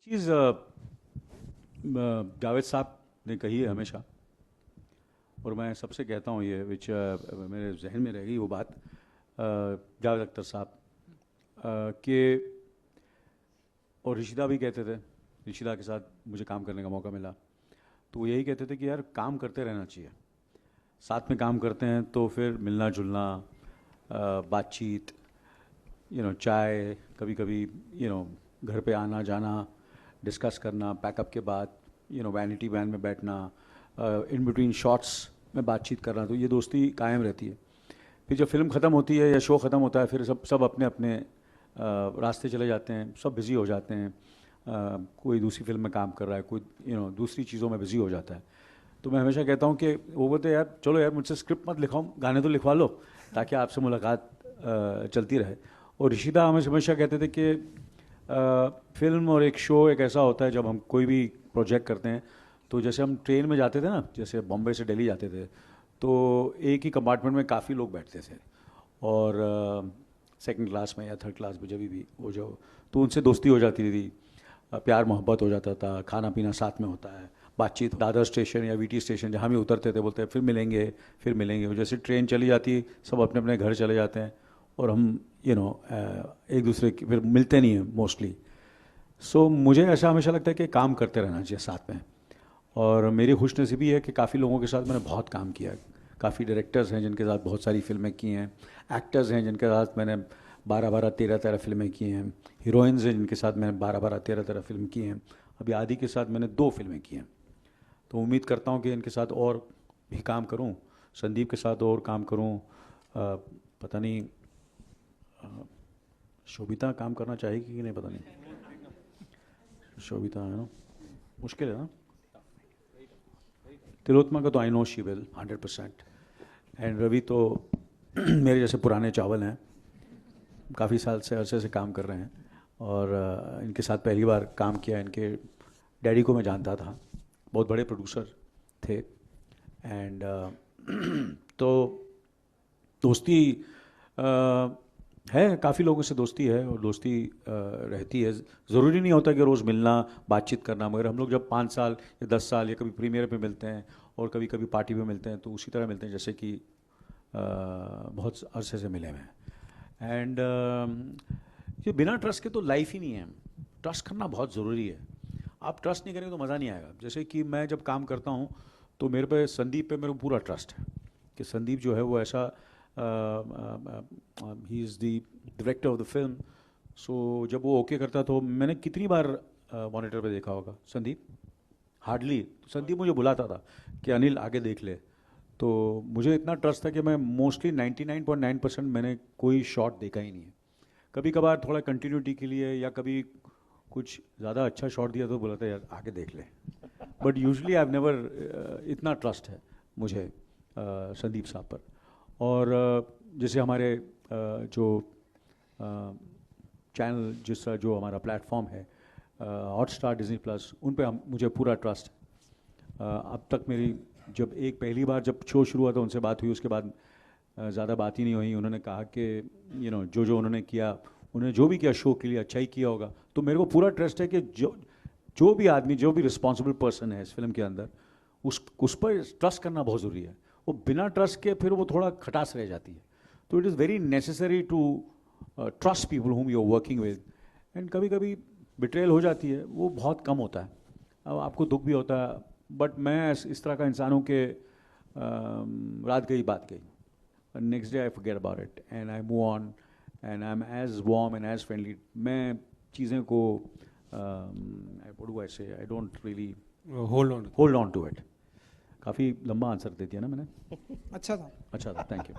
चीज़ जावेद साहब ने कही है हमेशा, और मैं सबसे कहता हूँ ये विच मेरे जहन में रह गई वो बात। जावेद अख्तर साहब के, और ऋषिदा भी कहते थे, ऋषिदा के साथ मुझे काम करने का मौका मिला, तो वो यही कहते थे कि यार काम करते रहना चाहिए। साथ में काम करते हैं तो फिर मिलना जुलना, बातचीत, चाय, कभी कभी घर पे आना जाना, डिस्कस करना, पैकअप के बाद वैनिटी वैन में बैठना, इन बिटवीन शॉट्स में बातचीत करना, तो ये दोस्ती कायम रहती है। फिर जब फिल्म ख़त्म होती है या शो ख़त्म होता है, फिर सब सब अपने अपने रास्ते चले जाते हैं, सब बिज़ी हो जाते हैं। कोई दूसरी फिल्म में काम कर रहा है, कोई दूसरी चीज़ों में बिज़ी हो जाता है। तो मैं हमेशा कहता हूँ कि वो बोलते यार चलो यार मुझसे स्क्रिप्ट मत लिखाओ, गाने तो लिखवा लो ताकि आपसे मुलाकात चलती रहे। और ऋषिदा हमें हमेशा कहते थे कि फिल्म और एक शो एक ऐसा होता है, जब हम कोई भी प्रोजेक्ट करते हैं तो जैसे हम ट्रेन में जाते थे ना, जैसे बॉम्बे से दिल्ली जाते थे, तो एक ही कंपार्टमेंट में काफ़ी लोग बैठते थे, और सेकंड क्लास में या थर्ड क्लास में जब भी वो जो, तो उनसे दोस्ती हो जाती थी, प्यार मोहब्बत हो जाता था, खाना पीना साथ में होता है, बातचीत। दादर स्टेशन या वीटी स्टेशन जहाँ भी उतरते थे बोलते हैं फिर मिलेंगे फिर मिलेंगे। और जैसे ट्रेन चली जाती, सब अपने अपने घर चले जाते हैं, और हम एक दूसरे की फिर मिलते नहीं हैं मोस्टली। सो मुझे ऐसा हमेशा लगता है कि काम करते रहना चाहिए साथ में। और मेरी खुशनसीबी है कि काफ़ी लोगों के साथ मैंने बहुत काम किया है। काफ़ी डायरेक्टर्स हैं जिनके साथ बहुत सारी फिल्में की हैं, एक्टर्स हैं जिनके साथ मैंने 12-12, 13-13 फिल्में की हैं, हीरोइंस हैं जिनके साथ मैंने 12-12, 13-13 फिल्म की हैं। अभी आदि के साथ मैंने 2 फिल्में की हैं। तो उम्मीद करता हूँ कि इनके साथ और भी काम करूँ, संदीप के साथ और काम करूँ। पता नहीं शोभिता काम करना चाहेगी कि नहीं, पता नहीं। शोभिता है ना, मुश्किल है ना। तिलोत्मा का तो I know she will 100%। And Ravi तो मेरे जैसे पुराने चावल हैं, काफ़ी साल से अरसे से काम कर रहे हैं, और इनके साथ पहली बार काम किया। इनके डैडी को मैं जानता था, बहुत बड़े प्रोड्यूसर थे। एंड तो दोस्ती है, काफ़ी लोगों से दोस्ती है, और दोस्ती रहती है। ज़रूरी नहीं होता कि रोज़ मिलना बातचीत करना, मगर हम लोग जब 5 साल या 10 साल या कभी प्रीमियर पे मिलते हैं और कभी कभी पार्टी पे मिलते हैं, तो उसी तरह मिलते हैं जैसे कि बहुत अरसे से मिले हुए हैं। एंड ये बिना ट्रस्ट के तो लाइफ ही नहीं है। ट्रस्ट करना बहुत ज़रूरी है। आप ट्रस्ट नहीं करेंगे तो मज़ा नहीं आएगा। जैसे कि मैं जब काम करता हूँ तो मेरे पे संदीप पे मेरे को पूरा ट्रस्ट है कि संदीप जो है वो ऐसा, he is the director of the film. So जब वो ओके करता, तो मैंने कितनी बार मॉनिटर पे देखा होगा संदीप, हार्डली। संदीप मुझे बुलाता था कि अनिल आगे देख ले। तो मुझे इतना ट्रस्ट था कि मैं मोस्टली 99.9% मैंने कोई शॉट देखा ही नहीं है। कभी कभार थोड़ा कंटिन्यूटी के लिए या कभी कुछ ज़्यादा अच्छा शॉट दिया तो बोला था यार आगे देख ले। But usually I have never, इतना ट्रस्ट है मुझे संदीप साहब पर। और जैसे हमारे जो चैनल, जिस तरह जो हमारा प्लेटफॉर्म है हॉटस्टार, डिज्नी प्लस, उन पे मुझे पूरा ट्रस्ट है। अब तक मेरी जब पहली बार जब शो शुरू हुआ था उनसे बात हुई, उसके बाद ज़्यादा बात ही नहीं हुई। उन्होंने कहा कि जो उन्होंने किया, उन्होंने जो भी किया शो के लिए अच्छा ही किया होगा। तो मेरे को पूरा ट्रस्ट है कि जो भी आदमी, जो भी रिस्पॉन्सिबल पर्सन है इस फिल्म के अंदर, उस पर ट्रस्ट करना बहुत ज़रूरी है। वो बिना ट्रस्ट के फिर वो थोड़ा खटास रह जाती है। तो it is very necessary to trust people whom you are working with. And कभी कभी बिट्रेल हो जाती है, वो बहुत कम होता है। अब आपको दुख भी होता है, बट मैं इस तरह का इंसान हूँ कि रात गई बात गई, next day I forget about it and I move on and I am as warm and as friendly. मैं चीज़ें को I don't really hold on to it. काफ़ी लंबा आंसर दे दिया ना मैंने। अच्छा था। अच्छा था, थैंक यू।